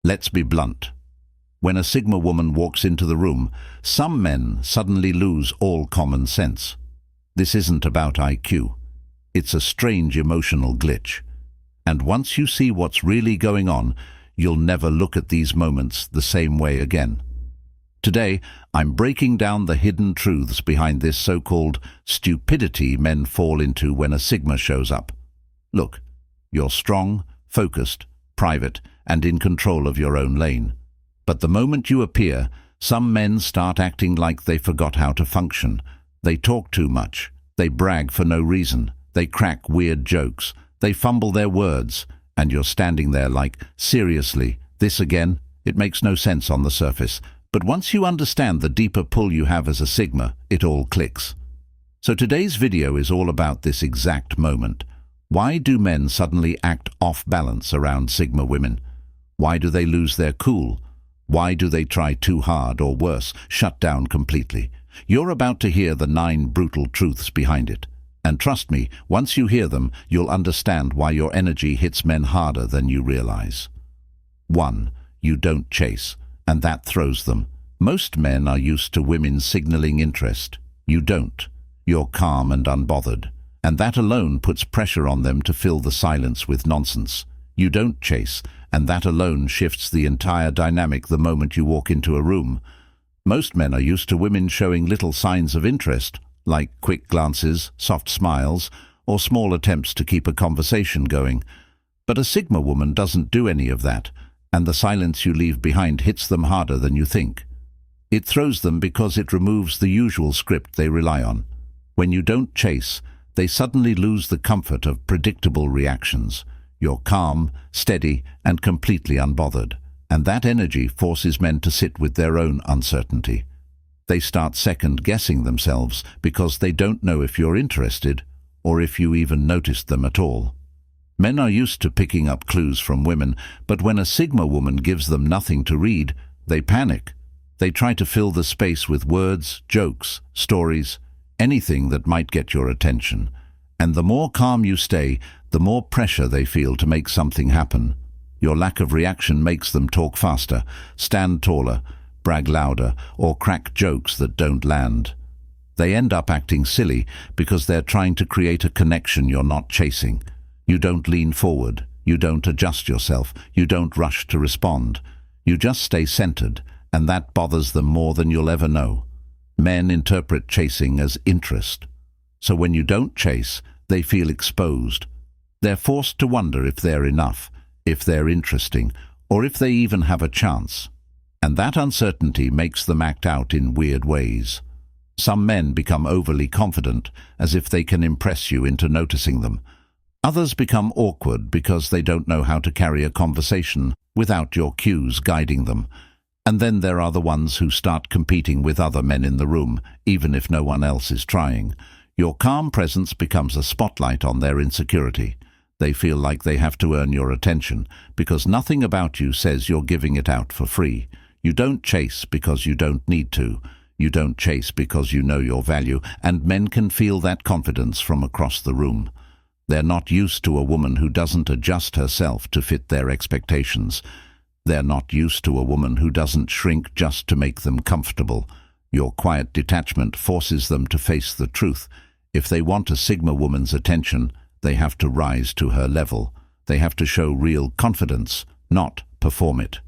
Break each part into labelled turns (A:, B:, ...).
A: Let's be blunt. When a Sigma woman walks into the room, some men suddenly lose all common sense. This isn't about IQ. It's a strange emotional glitch. And once you see what's really going on, you'll never look at these moments the same way again. Today, I'm breaking down the hidden truths behind this so-called stupidity men fall into when a Sigma shows up. Look, you're strong, focused, private, and in control of your own lane. But the moment you appear, some men start acting like they forgot how to function. They talk too much. They brag for no reason. They crack weird jokes. They fumble their words. And you're standing there like, seriously, this again? It makes no sense on the surface. But once you understand the deeper pull you have as a Sigma, it all clicks. So today's video is all about this exact moment. Why do men suddenly act off balance around Sigma women? Why do they lose their cool? Why do they try too hard, or worse, shut down completely? You're about to hear the 9 brutal truths behind it. And trust me, once you hear them, you'll understand why your energy hits men harder than you realize. 1. You don't chase, and that throws them. Most men are used to women signaling interest. You don't. You're calm and unbothered. And that alone puts pressure on them to fill the silence with nonsense. You don't chase, and that alone shifts the entire dynamic the moment you walk into a room. Most men are used to women showing little signs of interest, like quick glances, soft smiles, or small attempts to keep a conversation going. But a Sigma woman doesn't do any of that, and the silence you leave behind hits them harder than you think. It throws them because it removes the usual script they rely on. When you don't chase, they suddenly lose the comfort of predictable reactions. You're calm, steady, and completely unbothered. And that energy forces men to sit with their own uncertainty. They start second-guessing themselves because they don't know if you're interested or if you even noticed them at all. Men are used to picking up clues from women, but when a Sigma woman gives them nothing to read, they panic. They try to fill the space with words, jokes, stories, anything that might get your attention. And the more calm you stay, the more pressure they feel to make something happen. Your lack of reaction makes them talk faster, stand taller, brag louder, or crack jokes that don't land. They end up acting silly because they're trying to create a connection you're not chasing. You don't lean forward, you don't adjust yourself, you don't rush to respond. You just stay centered, and that bothers them more than you'll ever know. Men interpret chasing as interest. So when you don't chase, they feel exposed. They're forced to wonder if they're enough, if they're interesting, or if they even have a chance. And that uncertainty makes them act out in weird ways. Some men become overly confident, as if they can impress you into noticing them. Others become awkward because they don't know how to carry a conversation without your cues guiding them. And then there are the ones who start competing with other men in the room, even if no one else is trying. Your calm presence becomes a spotlight on their insecurity. They feel like they have to earn your attention, because nothing about you says you're giving it out for free. You don't chase because you don't need to. You don't chase because you know your value, and men can feel that confidence from across the room. They're not used to a woman who doesn't adjust herself to fit their expectations. They're not used to a woman who doesn't shrink just to make them comfortable. Your quiet detachment forces them to face the truth. If they want a Sigma woman's attention, they have to rise to her level. They have to show real confidence, not perform it.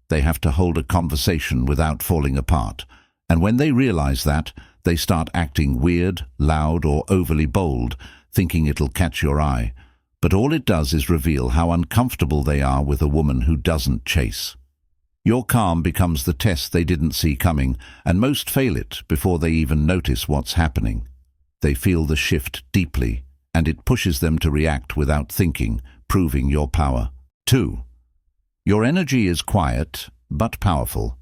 A: They have to hold a conversation without falling apart. And when they realize that, they start acting weird, loud, or overly bold, thinking it'll catch your eye. But all it does is reveal how uncomfortable they are with a woman who doesn't chase. Your calm becomes the test they didn't see coming, and most fail it before they even notice what's happening. They feel the shift deeply, and it pushes them to react without thinking, proving your power. 2. Your energy is quiet, but powerful.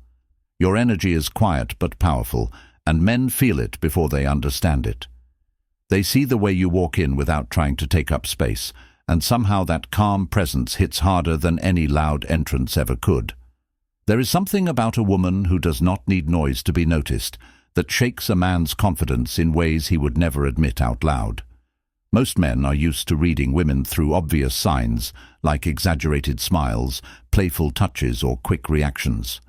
A: Your energy is quiet but powerful, and men feel it before they understand it. They see the way you walk in without trying to take up space, and somehow that calm presence hits harder than any loud entrance ever could. There is something about a woman who does not need noise to be noticed that shakes a man's confidence in ways he would never admit out loud. Most men are used to reading women through obvious signs, like exaggerated smiles, playful touches, or quick reactions.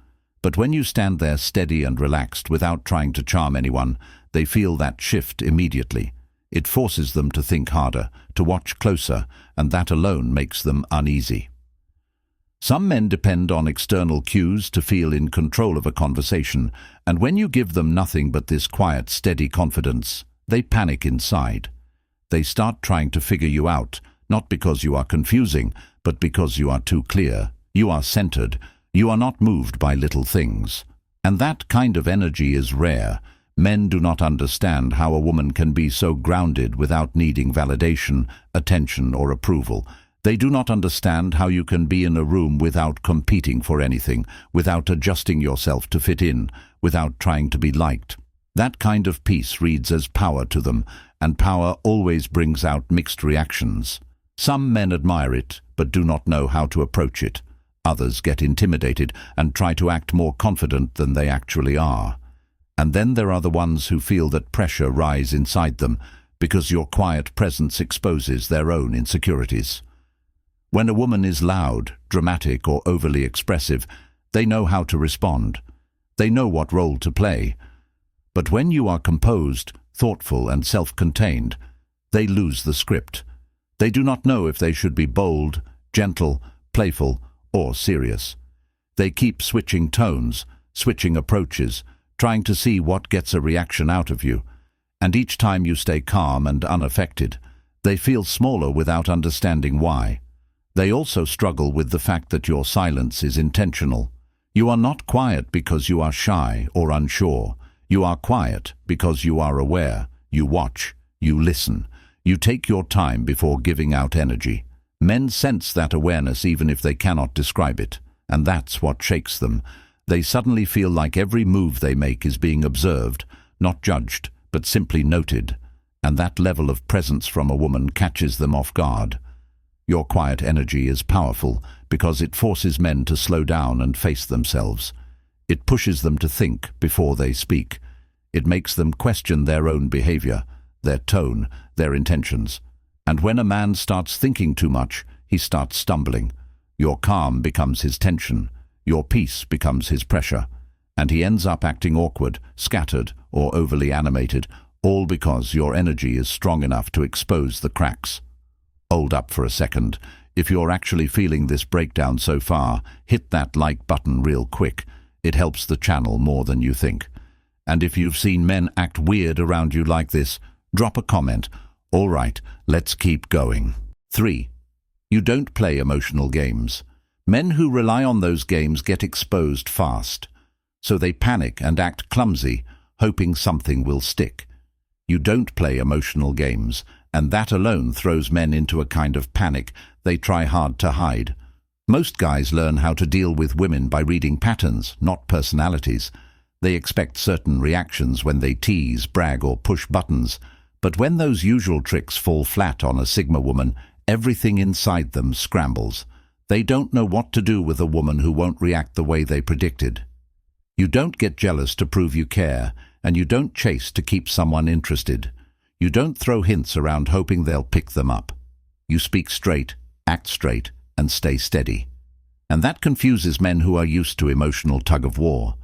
A: But when you stand there steady and relaxed without trying to charm anyone, they feel that shift immediately. It forces them to think harder, to watch closer, and that alone makes them uneasy. Some men depend on external cues to feel in control of a conversation, and when you give them nothing but this quiet, steady confidence, they panic inside. They start trying to figure you out, not because you are confusing, but because you are too clear. You are centered. You are not moved by little things. And that kind of energy is rare. Men do not understand how a woman can be so grounded without needing validation, attention, or approval. They do not understand how you can be in a room without competing for anything, without adjusting yourself to fit in, without trying to be liked. That kind of peace reads as power to them, and power always brings out mixed reactions. Some men admire it, but do not know how to approach it. Others get intimidated and try to act more confident than they actually are. And then there are the ones who feel that pressure rise inside them because your quiet presence exposes their own insecurities. When a woman is loud, dramatic, or overly expressive, they know how to respond. They know what role to play. But when you are composed, thoughtful, and self-contained, they lose the script. They do not know if they should be bold, gentle, playful, or serious. They keep switching tones, switching approaches, trying to see what gets a reaction out of you. And each time you stay calm and unaffected, they feel smaller without understanding why. They also struggle with the fact that your silence is intentional. You are not quiet because you are shy or unsure. You are quiet because you are aware. You watch. You listen. You take your time before giving out energy. Men sense that awareness even if they cannot describe it, and that's what shakes them. They suddenly feel like every move they make is being observed, not judged, but simply noted, and that level of presence from a woman catches them off guard. Your quiet energy is powerful because it forces men to slow down and face themselves. It pushes them to think before they speak. It makes them question their own behavior, their tone, their intentions. And when a man starts thinking too much, he starts stumbling. Your calm becomes his tension. Your peace becomes his pressure. And he ends up acting awkward, scattered, or overly animated, all because your energy is strong enough to expose the cracks. Hold up for a second. If you're actually feeling this breakdown so far, hit that like button real quick. It helps the channel more than you think. And if you've seen men act weird around you like this, drop a comment. All right, let's keep going. 3. You don't play emotional games. Men who rely on those games get exposed fast. So they panic and act clumsy, hoping something will stick. You don't play emotional games, and that alone throws men into a kind of panic they try hard to hide. Most guys learn how to deal with women by reading patterns, not personalities. They expect certain reactions when they tease, brag, or push buttons. But when those usual tricks fall flat on a Sigma woman, everything inside them scrambles. They don't know what to do with a woman who won't react the way they predicted. You don't get jealous to prove you care, and you don't chase to keep someone interested. You don't throw hints around hoping they'll pick them up. You speak straight, act straight, and stay steady. And that confuses men who are used to emotional tug-of-war.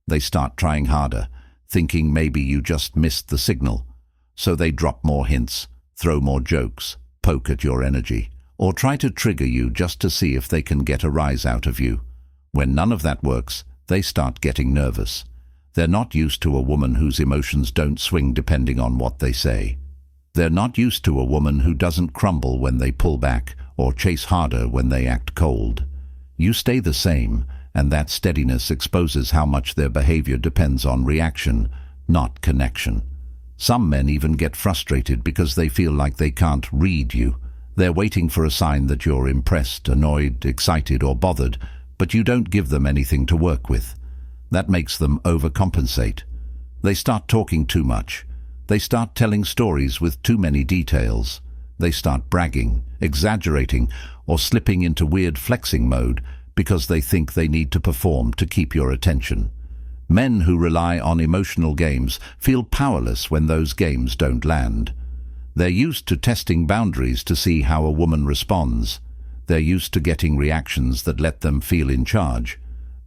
A: They start trying harder, thinking maybe you just missed the signal. So they drop more hints, throw more jokes, poke at your energy, or try to trigger you just to see if they can get a rise out of you. When none of that works, they start getting nervous. They're not used to a woman whose emotions don't swing depending on what they say. They're not used to a woman who doesn't crumble when they pull back or chase harder when they act cold. You stay the same, and that steadiness exposes how much their behavior depends on reaction, not connection. Some men even get frustrated because they feel like they can't read you. They're waiting for a sign that you're impressed, annoyed, excited, or bothered, but you don't give them anything to work with. That makes them overcompensate. They start talking too much. They start telling stories with too many details. They start bragging, exaggerating, or slipping into weird flexing mode because they think they need to perform to keep your attention. Men who rely on emotional games feel powerless when those games don't land. They're used to testing boundaries to see how a woman responds. They're used to getting reactions that let them feel in charge.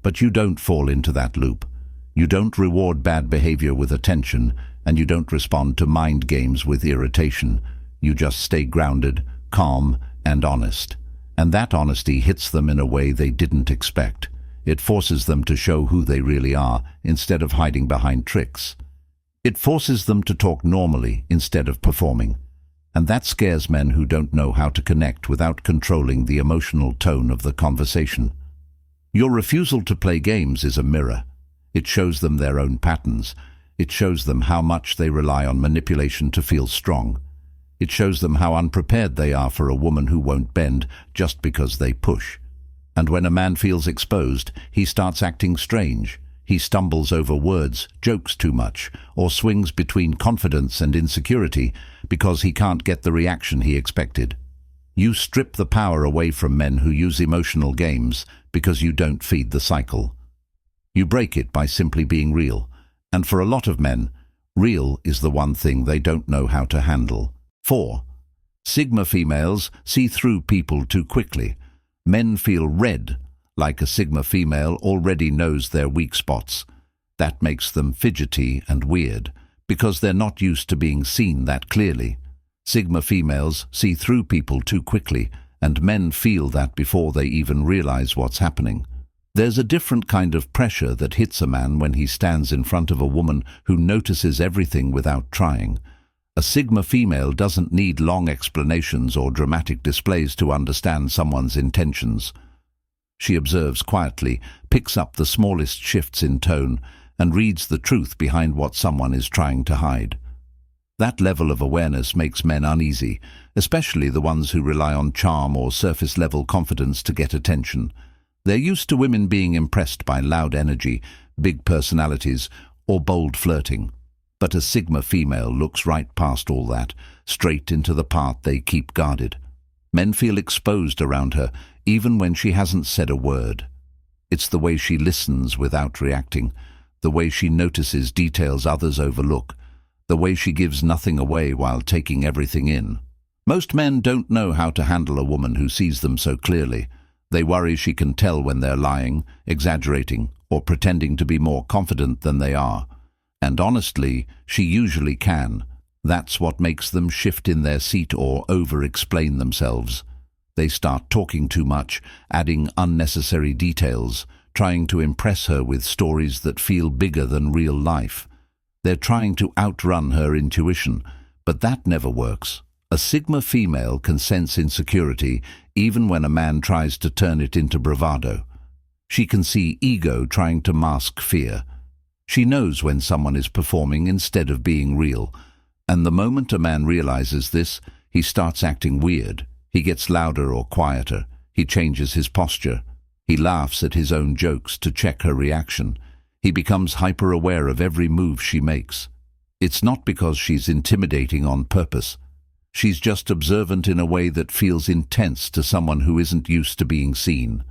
A: But you don't fall into that loop. You don't reward bad behavior with attention, and you don't respond to mind games with irritation. You just stay grounded, calm, and honest. And that honesty hits them in a way they didn't expect. It forces them to show who they really are instead of hiding behind tricks. It forces them to talk normally instead of performing. And that scares men who don't know how to connect without controlling the emotional tone of the conversation. Your refusal to play games is a mirror. It shows them their own patterns. It shows them how much they rely on manipulation to feel strong. It shows them how unprepared they are for a woman who won't bend just because they push. And when a man feels exposed, he starts acting strange. He stumbles over words, jokes too much, or swings between confidence and insecurity because he can't get the reaction he expected. You strip the power away from men who use emotional games because you don't feed the cycle. You break it by simply being real. And for a lot of men, real is the one thing they don't know how to handle. 4. Sigma females see through people too quickly. Men feel red, like a Sigma female already knows their weak spots. That makes them fidgety and weird, because they're not used to being seen that clearly. Sigma females see through people too quickly, and men feel that before they even realize what's happening. There's a different kind of pressure that hits a man when he stands in front of a woman who notices everything without trying. A Sigma female doesn't need long explanations or dramatic displays to understand someone's intentions. She observes quietly, picks up the smallest shifts in tone, and reads the truth behind what someone is trying to hide. That level of awareness makes men uneasy, especially the ones who rely on charm or surface-level confidence to get attention. They're used to women being impressed by loud energy, big personalities, or bold flirting. But a Sigma female looks right past all that, straight into the part they keep guarded. Men feel exposed around her, even when she hasn't said a word. It's the way she listens without reacting, the way she notices details others overlook, the way she gives nothing away while taking everything in. Most men don't know how to handle a woman who sees them so clearly. They worry she can tell when they're lying, exaggerating, or pretending to be more confident than they are. And honestly, she usually can. That's what makes them shift in their seat or over-explain themselves. They start talking too much, adding unnecessary details, trying to impress her with stories that feel bigger than real life. They're trying to outrun her intuition, but that never works. A Sigma female can sense insecurity even when a man tries to turn it into bravado. She can see ego trying to mask fear. She knows when someone is performing instead of being real. And the moment a man realizes this, he starts acting weird. He gets louder or quieter. He changes his posture. He laughs at his own jokes to check her reaction. He becomes hyper-aware of every move she makes. It's not because she's intimidating on purpose. She's just observant in a way that feels intense to someone who isn't used to being seen.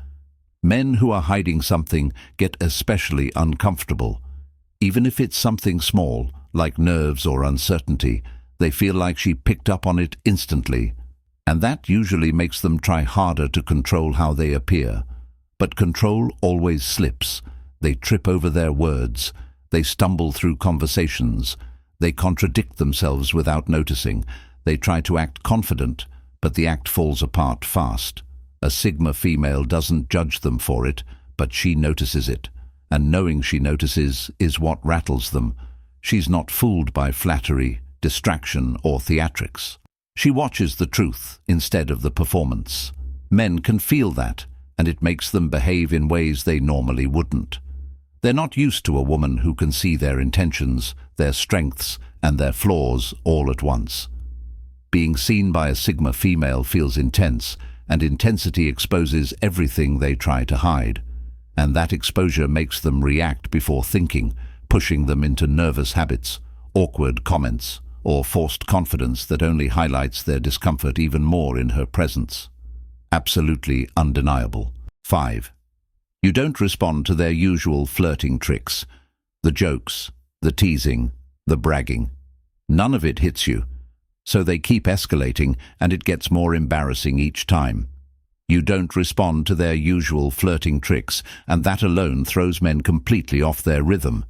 A: Men who are hiding something get especially uncomfortable. Even if it's something small, like nerves or uncertainty, they feel like she picked up on it instantly. And that usually makes them try harder to control how they appear. But control always slips. They trip over their words. They stumble through conversations. They contradict themselves without noticing. They try to act confident, but the act falls apart fast. A Sigma female doesn't judge them for it, but she notices it. And knowing she notices is what rattles them. She's not fooled by flattery, distraction, or theatrics. She watches the truth instead of the performance. Men can feel that, and it makes them behave in ways they normally wouldn't. They're not used to a woman who can see their intentions, their strengths, and their flaws all at once. Being seen by a Sigma female feels intense, and intensity exposes everything they try to hide. And that exposure makes them react before thinking, pushing them into nervous habits, awkward comments, or forced confidence that only highlights their discomfort even more in her presence. Absolutely undeniable. 5. You don't respond to their usual flirting tricks, the jokes, the teasing, the bragging. None of it hits you. So they keep escalating, and it gets more embarrassing each time. You don't respond to their usual flirting tricks, and that alone throws men completely off their rhythm.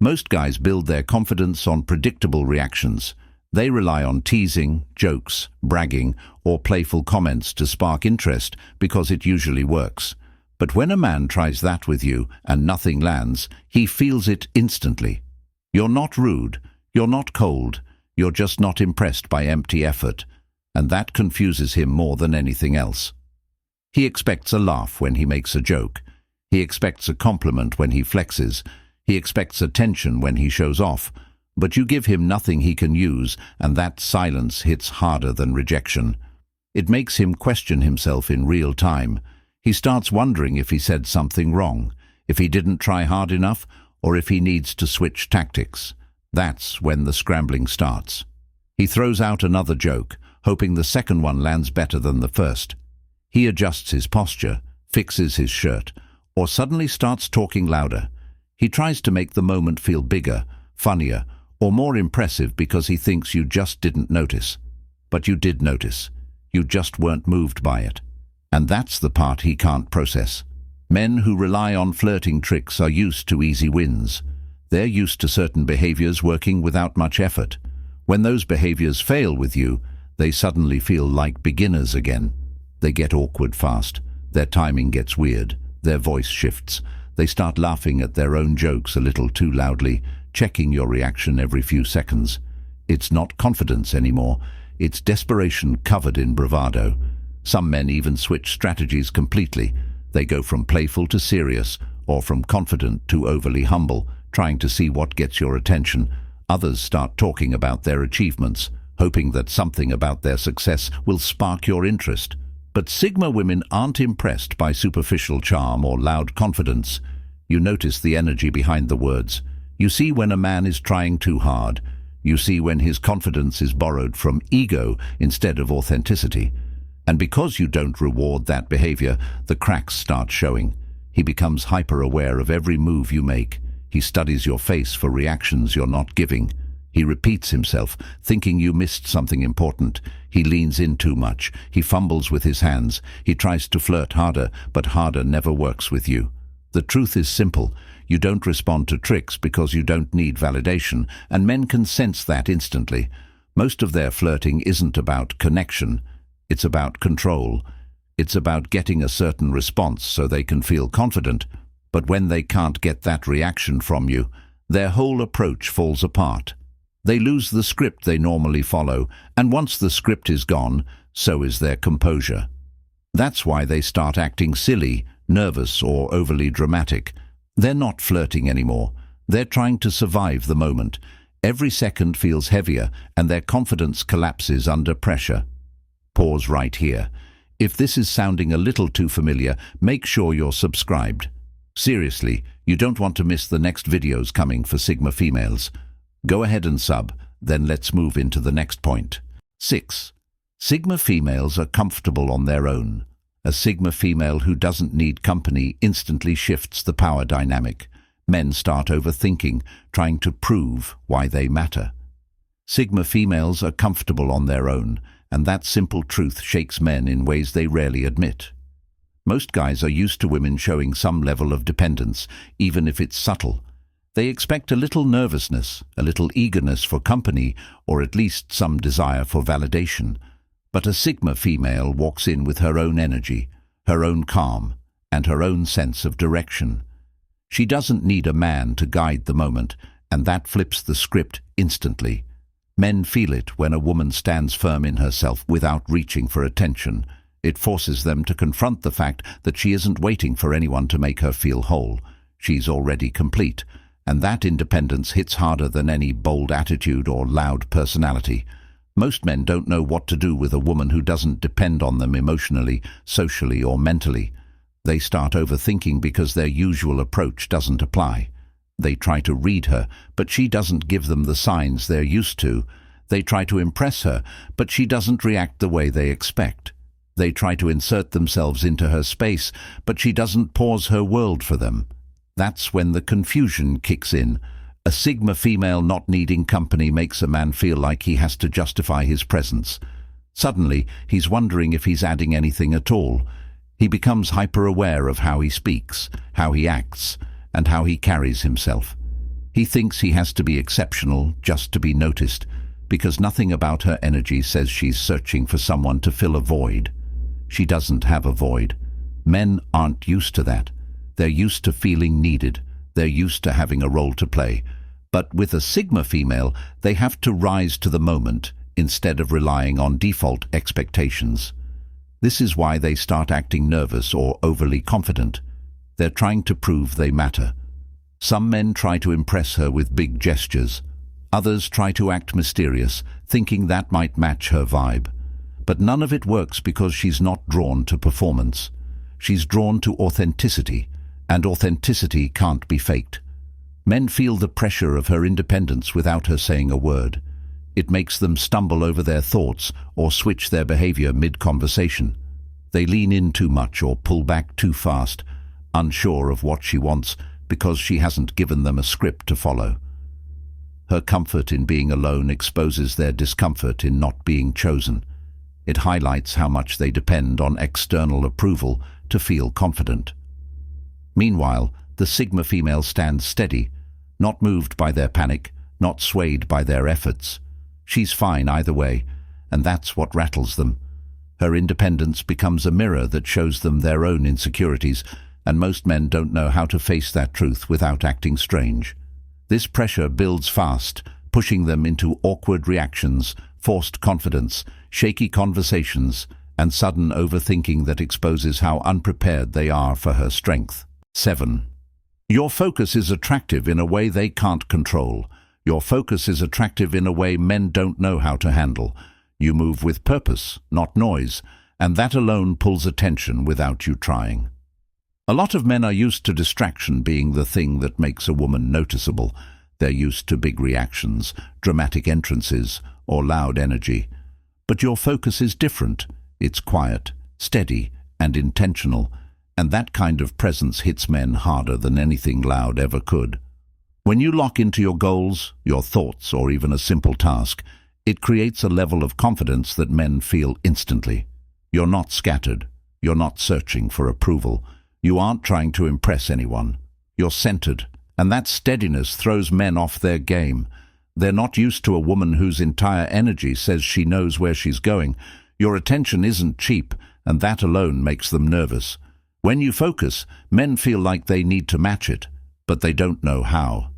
A: Most guys build their confidence on predictable reactions. They rely on teasing, jokes, bragging, or playful comments to spark interest because it usually works. But when a man tries that with you and nothing lands, he feels it instantly. You're not rude, you're not cold, you're just not impressed by empty effort, and that confuses him more than anything else. He expects a laugh when he makes a joke. He expects a compliment when he flexes. He expects attention when he shows off. But you give him nothing he can use, and that silence hits harder than rejection. It makes him question himself in real time. He starts wondering if he said something wrong, if he didn't try hard enough, or if he needs to switch tactics. That's when the scrambling starts. He throws out another joke, hoping the second one lands better than the first. He adjusts his posture, fixes his shirt, or suddenly starts talking louder. He tries to make the moment feel bigger, funnier, or more impressive because he thinks you just didn't notice. But you did notice. You just weren't moved by it. And that's the part he can't process. Men who rely on flirting tricks are used to easy wins. They're used to certain behaviors working without much effort. When those behaviors fail with you, they suddenly feel like beginners again. They get awkward fast. Their timing gets weird. Their voice shifts. They start laughing at their own jokes a little too loudly, checking your reaction every few seconds. It's not confidence anymore. It's desperation covered in bravado. Some men even switch strategies completely. They go from playful to serious, or from confident to overly humble, trying to see what gets your attention. Others start talking about their achievements, hoping that something about their success will spark your interest. But Sigma women aren't impressed by superficial charm or loud confidence. You notice the energy behind the words. You see when a man is trying too hard. You see when his confidence is borrowed from ego instead of authenticity. And because you don't reward that behavior, the cracks start showing. He becomes hyper-aware of every move you make. He studies your face for reactions you're not giving. He repeats himself, thinking you missed something important. He leans in too much. He fumbles with his hands. He tries to flirt harder, but harder never works with you. The truth is simple. You don't respond to tricks because you don't need validation, and men can sense that instantly. Most of their flirting isn't about connection. It's about control. It's about getting a certain response so they can feel confident. But when they can't get that reaction from you, their whole approach falls apart. They lose the script they normally follow, and once the script is gone, so is their composure. That's why they start acting silly, nervous, or overly dramatic. They're not flirting anymore. They're trying to survive the moment. Every second feels heavier, and their confidence collapses under pressure. Pause right here. If this is sounding a little too familiar, make sure you're subscribed. Seriously, you don't want to miss the next videos coming for Sigma females. Go ahead and sub, then let's move into the next point. 6. Sigma females are comfortable on their own. A Sigma female who doesn't need company instantly shifts the power dynamic. Men start overthinking, trying to prove why they matter. Sigma females are comfortable on their own, and that simple truth shakes men in ways they rarely admit. Most guys are used to women showing some level of dependence, even if it's subtle. They expect a little nervousness, a little eagerness for company, or at least some desire for validation. But a Sigma female walks in with her own energy, her own calm, and her own sense of direction. She doesn't need a man to guide the moment, and that flips the script instantly. Men feel it when a woman stands firm in herself without reaching for attention. It forces them to confront the fact that she isn't waiting for anyone to make her feel whole. She's already complete, and that independence hits harder than any bold attitude or loud personality. Most men don't know what to do with a woman who doesn't depend on them emotionally, socially, or mentally. They start overthinking because their usual approach doesn't apply. They try to read her, but she doesn't give them the signs they're used to. They try to impress her, but she doesn't react the way they expect. They try to insert themselves into her space, but she doesn't pause her world for them. That's when the confusion kicks in. A Sigma female not needing company makes a man feel like he has to justify his presence. Suddenly, he's wondering if he's adding anything at all. He becomes hyper-aware of how he speaks, how he acts, and how he carries himself. He thinks he has to be exceptional just to be noticed, because nothing about her energy says she's searching for someone to fill a void. She doesn't have a void. Men aren't used to that. They're used to feeling needed. They're used to having a role to play. But with a Sigma female, they have to rise to the moment instead of relying on default expectations. This is why they start acting nervous or overly confident. They're trying to prove they matter. Some men try to impress her with big gestures. Others try to act mysterious, thinking that might match her vibe. But none of it works because she's not drawn to performance. She's drawn to authenticity, and authenticity can't be faked. Men feel the pressure of her independence without her saying a word. It makes them stumble over their thoughts or switch their behavior mid-conversation. They lean in too much or pull back too fast, unsure of what she wants because she hasn't given them a script to follow. Her comfort in being alone exposes their discomfort in not being chosen. It highlights how much they depend on external approval to feel confident. Meanwhile, the Sigma female stands steady, not moved by their panic, not swayed by their efforts. She's fine either way, and that's what rattles them. Her independence becomes a mirror that shows them their own insecurities, and most men don't know how to face that truth without acting strange. This pressure builds fast, pushing them into awkward reactions, forced confidence, shaky conversations, and sudden overthinking that exposes how unprepared they are for her strength. 7. Your focus is attractive in a way they can't control. Your focus is attractive in a way men don't know how to handle. You move with purpose, not noise, and that alone pulls attention without you trying. A lot of men are used to distraction being the thing that makes a woman noticeable. They're used to big reactions, dramatic entrances, or loud energy. But your focus is different. It's quiet, steady, and intentional, and that kind of presence hits men harder than anything loud ever could. When you lock into your goals, your thoughts, or even a simple task, it creates a level of confidence that men feel instantly. You're not scattered. You're not searching for approval. You aren't trying to impress anyone. You're centered, and that steadiness throws men off their game. They're not used to a woman whose entire energy says she knows where she's going. Your attention isn't cheap, and that alone makes them nervous. When you focus, men feel like they need to match it, but they don't know how.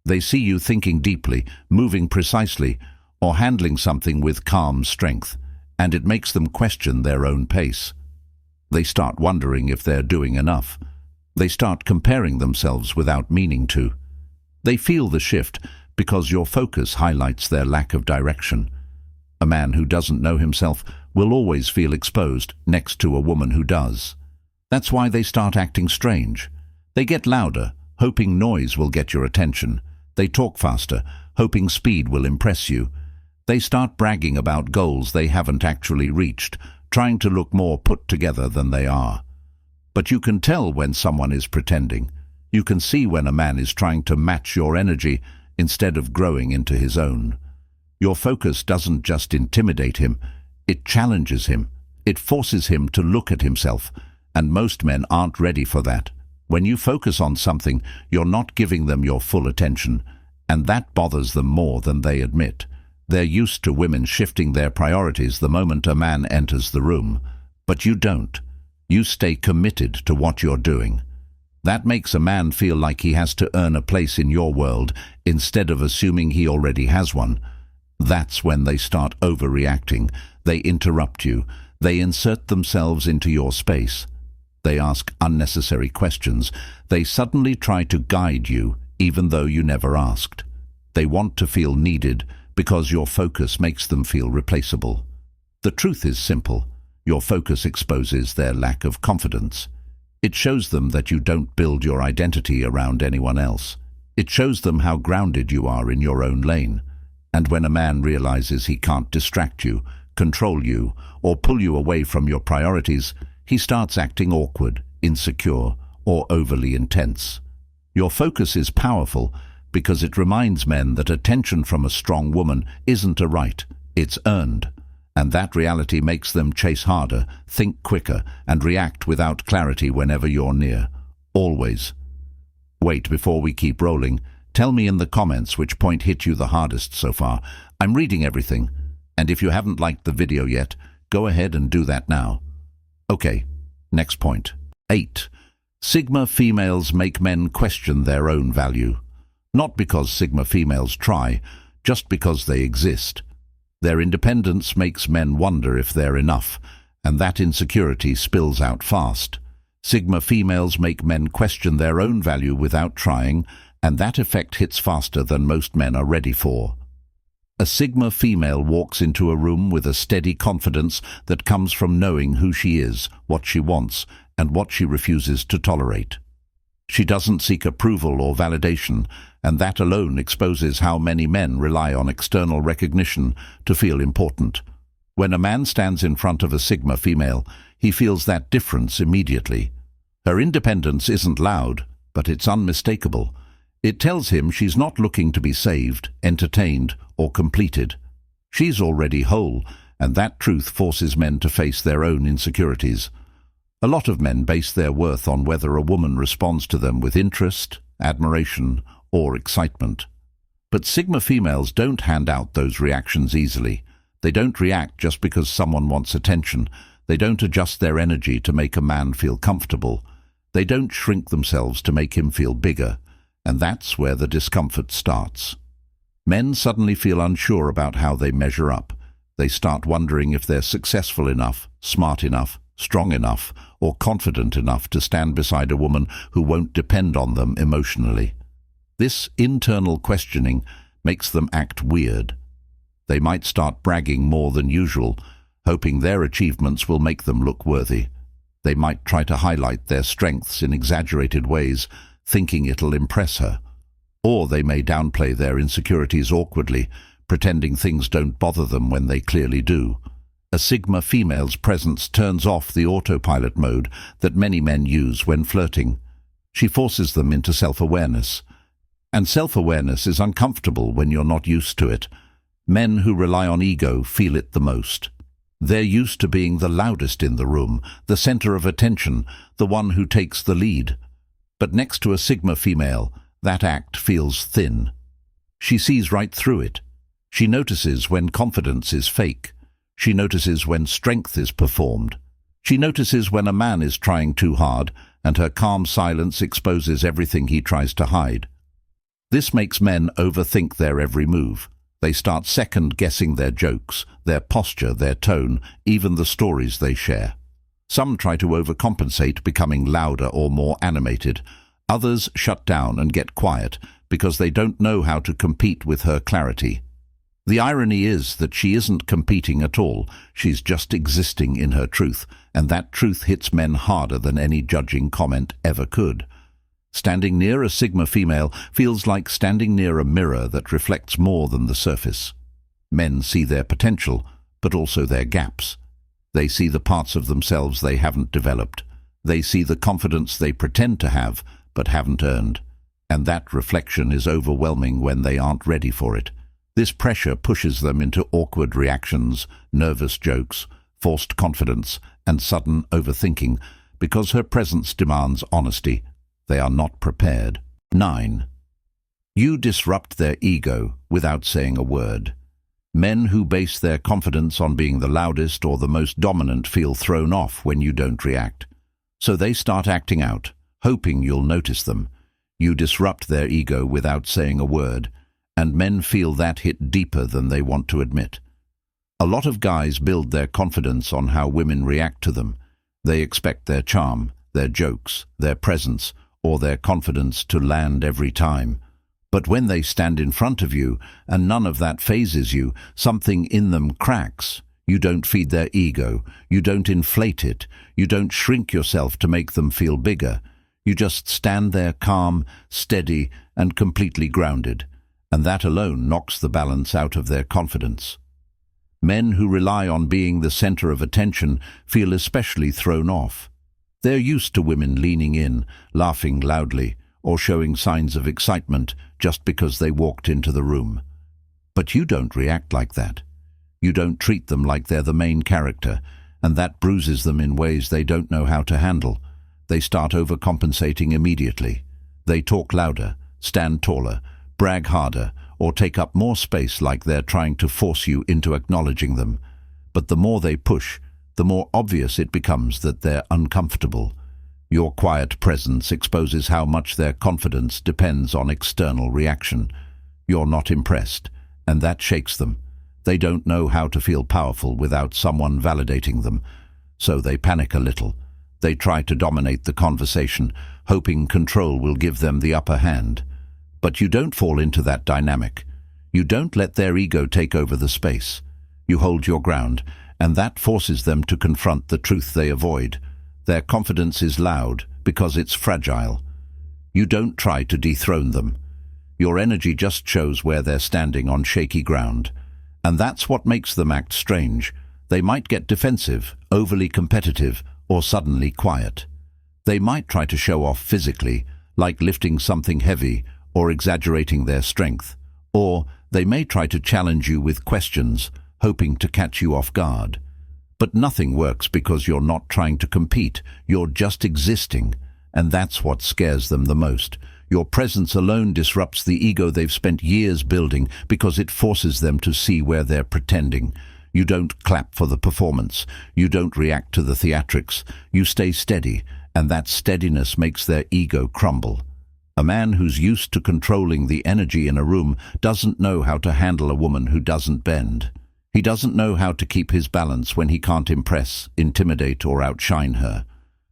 A: They see you thinking deeply, moving precisely, or handling something with calm strength, and it makes them question their own pace. They start wondering if they're doing enough. They start comparing themselves without meaning to. They feel the shift because your focus highlights their lack of direction. A man who doesn't know himself will always feel exposed next to a woman who does. That's why they start acting strange. They get louder, hoping noise will get your attention. They talk faster, hoping speed will impress you. They start bragging about goals they haven't actually reached, trying to look more put together than they are. But you can tell when someone is pretending. You can see when a man is trying to match your energy instead of growing into his own. Your focus doesn't just intimidate him, it challenges him. It forces him to look at himself, and most men aren't ready for that. When you focus on something, you're not giving them your full attention, and that bothers them more than they admit. They're used to women shifting their priorities the moment a man enters the room, but you don't. You stay committed to what you're doing. That makes a man feel like he has to earn a place in your world instead of assuming he already has one. That's when they start overreacting. They interrupt you. They insert themselves into your space. They ask unnecessary questions. They suddenly try to guide you, even though you never asked. They want to feel needed because your focus makes them feel replaceable. The truth is simple. Your focus exposes their lack of confidence. It shows them that you don't build your identity around anyone else. It shows them how grounded you are in your own lane. And when a man realizes he can't distract you, control you, or pull you away from your priorities, he starts acting awkward, insecure, or overly intense. Your focus is powerful, because it reminds men that attention from a strong woman isn't a right, it's earned. And that reality makes them chase harder, think quicker, and react without clarity whenever you're near. Always. Wait, before we keep rolling, tell me in the comments which point hit you the hardest so far. I'm reading everything, and if you haven't liked the video yet, go ahead and do that now. Okay, next point. 8. Sigma females make men question their own value. Not because Sigma females try, just because they exist. Their independence makes men wonder if they're enough, and that insecurity spills out fast. Sigma females make men question their own value without trying, and that effect hits faster than most men are ready for. A Sigma female walks into a room with a steady confidence that comes from knowing who she is, what she wants, and what she refuses to tolerate. She doesn't seek approval or validation, and that alone exposes how many men rely on external recognition to feel important. When a man stands in front of a Sigma female, he feels that difference immediately. Her independence isn't loud, but it's unmistakable. It tells him she's not looking to be saved, entertained, or completed. She's already whole, and that truth forces men to face their own insecurities. A lot of men base their worth on whether a woman responds to them with interest, admiration, or excitement. But Sigma females don't hand out those reactions easily. They don't react just because someone wants attention. They don't adjust their energy to make a man feel comfortable. They don't shrink themselves to make him feel bigger. And that's where the discomfort starts. Men suddenly feel unsure about how they measure up. They start wondering if they're successful enough, smart enough, strong enough, or confident enough to stand beside a woman who won't depend on them emotionally. This internal questioning makes them act weird. They might start bragging more than usual, hoping their achievements will make them look worthy. They might try to highlight their strengths in exaggerated ways, thinking it'll impress her. Or they may downplay their insecurities awkwardly, pretending things don't bother them when they clearly do. A Sigma female's presence turns off the autopilot mode that many men use when flirting. She forces them into self-awareness. And self-awareness is uncomfortable when you're not used to it. Men who rely on ego feel it the most. They're used to being the loudest in the room, the center of attention, the one who takes the lead. But next to a Sigma female, that act feels thin. She sees right through it. She notices when confidence is fake. She notices when strength is performed. She notices when a man is trying too hard, and her calm silence exposes everything he tries to hide. This makes men overthink their every move. They start second-guessing their jokes, their posture, their tone, even the stories they share. Some try to overcompensate, becoming louder or more animated. Others shut down and get quiet because they don't know how to compete with her clarity. The irony is that she isn't competing at all. She's just existing in her truth, and that truth hits men harder than any judging comment ever could. Standing near a Sigma female feels like standing near a mirror that reflects more than the surface. Men see their potential, but also their gaps. They see the parts of themselves they haven't developed. They see the confidence they pretend to have, but haven't earned. And that reflection is overwhelming when they aren't ready for it. This pressure pushes them into awkward reactions, nervous jokes, forced confidence, and sudden overthinking, because her presence demands honesty. They are not prepared. 9. You disrupt their ego without saying a word. Men who base their confidence on being the loudest or the most dominant feel thrown off when you don't react. So they start acting out, hoping you'll notice them. You disrupt their ego without saying a word, and men feel that hit deeper than they want to admit. A lot of guys build their confidence on how women react to them. They expect their charm, their jokes, their presence, or their confidence to land every time. But when they stand in front of you and none of that phases you, something in them cracks. You don't feed their ego. You don't inflate it. You don't shrink yourself to make them feel bigger. You just stand there calm, steady, and completely grounded. And that alone knocks the balance out of their confidence. Men who rely on being the center of attention feel especially thrown off. They're used to women leaning in, laughing loudly, or showing signs of excitement just because they walked into the room. But you don't react like that. You don't treat them like they're the main character, and that bruises them in ways they don't know how to handle. They start overcompensating immediately. They talk louder, stand taller, brag harder, or take up more space like they're trying to force you into acknowledging them. But the more they push, the more obvious it becomes that they're uncomfortable. Your quiet presence exposes how much their confidence depends on external reaction. You're not impressed, and that shakes them. They don't know how to feel powerful without someone validating them, so they panic a little. They try to dominate the conversation, hoping control will give them the upper hand. But you don't fall into that dynamic. You don't let their ego take over the space. You hold your ground, and that forces them to confront the truth they avoid. Their confidence is loud because it's fragile. You don't try to dethrone them. Your energy just shows where they're standing on shaky ground. And that's what makes them act strange. They might get defensive, overly competitive, or suddenly quiet. They might try to show off physically, like lifting something heavy or exaggerating their strength. Or they may try to challenge you with questions, hoping to catch you off guard. But nothing works because you're not trying to compete, you're just existing, and that's what scares them the most. Your presence alone disrupts the ego they've spent years building because it forces them to see where they're pretending. You don't clap for the performance, you don't react to the theatrics, you stay steady, and that steadiness makes their ego crumble. A man who's used to controlling the energy in a room doesn't know how to handle a woman who doesn't bend. He doesn't know how to keep his balance when he can't impress, intimidate, or outshine her.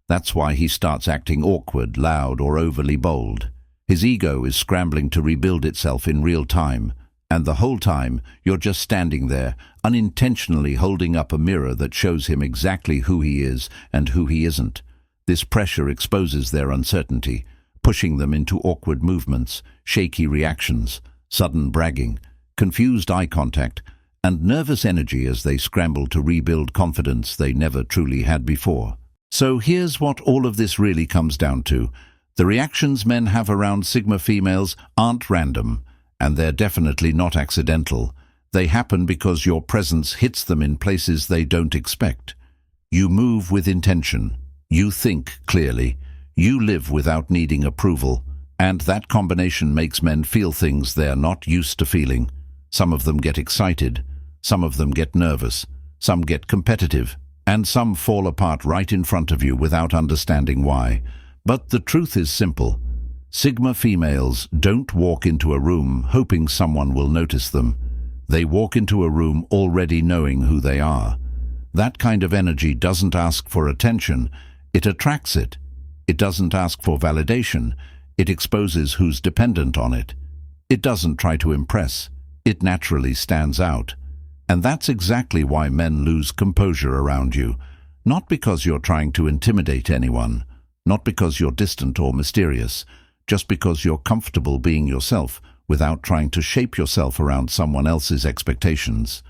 A: That's why he starts acting awkward, loud, or overly bold. His ego is scrambling to rebuild itself in real time, and the whole time you're just standing there, unintentionally holding up a mirror that shows him exactly who he is and who he isn't. This pressure exposes their uncertainty, pushing them into awkward movements, shaky reactions, sudden bragging, confused eye contact, and nervous energy as they scramble to rebuild confidence they never truly had before. So here's what all of this really comes down to. The reactions men have around Sigma females aren't random, and they're definitely not accidental. They happen because your presence hits them in places they don't expect. You move with intention. You think clearly. You live without needing approval, and that combination makes men feel things they're not used to feeling. Some of them get excited, some of them get nervous, some get competitive, and some fall apart right in front of you without understanding why. But the truth is simple. Sigma females don't walk into a room hoping someone will notice them. They walk into a room already knowing who they are. That kind of energy doesn't ask for attention, it attracts it. It doesn't ask for validation, it exposes who's dependent on it. It doesn't try to impress, it naturally stands out. And that's exactly why men lose composure around you. Not because you're trying to intimidate anyone, not because you're distant or mysterious, just because you're comfortable being yourself without trying to shape yourself around someone else's expectations.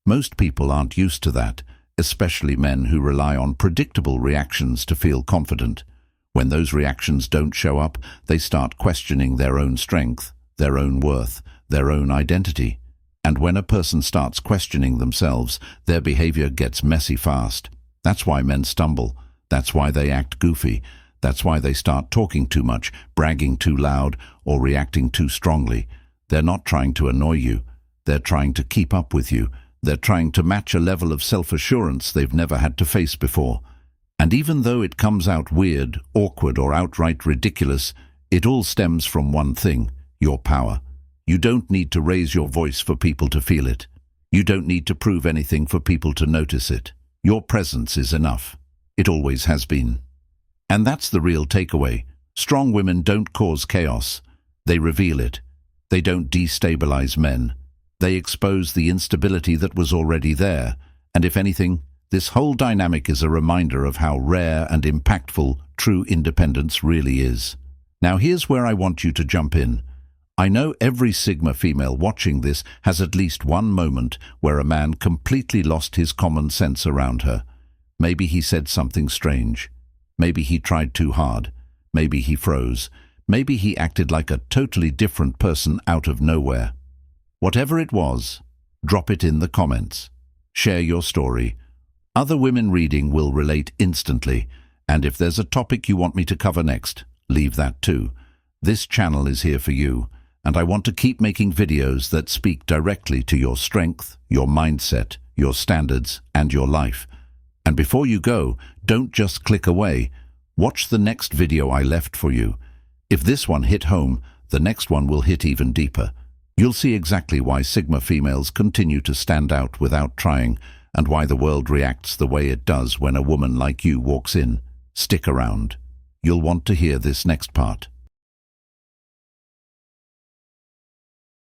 A: Most people aren't used to that, especially men who rely on predictable reactions to feel confident. When those reactions don't show up, they start questioning their own strength, their own worth, their own identity. And when a person starts questioning themselves, their behavior gets messy fast. That's why men stumble. That's why they act goofy. That's why they start talking too much, bragging too loud, or reacting too strongly. They're not trying to annoy you. They're trying to keep up with you. They're trying to match a level of self-assurance they've never had to face before. And even though it comes out weird, awkward, or outright ridiculous, it all stems from one thing: your power. You don't need to raise your voice for people to feel it. You don't need to prove anything for people to notice it. Your presence is enough. It always has been. And that's the real takeaway. Strong women don't cause chaos. They reveal it. They don't destabilize men. They expose the instability that was already there. And if anything, this whole dynamic is a reminder of how rare and impactful true independence really is. Now here's where I want you to jump in. I know every Sigma female watching this has at least one moment where a man completely lost his common sense around her. Maybe he said something strange. Maybe he tried too hard. Maybe he froze. Maybe he acted like a totally different person out of nowhere. Whatever it was, drop it in the comments. Share your story. Other women reading will relate instantly, and if there's a topic you want me to cover next, leave that too. This channel is here for you, and I want to keep making videos that speak directly to your strength, your mindset, your standards, and your life. And before you go, don't just click away. Watch the next video I left for you. If this one hit home, the next one will hit even deeper. You'll see exactly why Sigma females continue to stand out without trying, and why the world reacts the way it does when a woman like you walks in. Stick around. You'll want to hear this next part.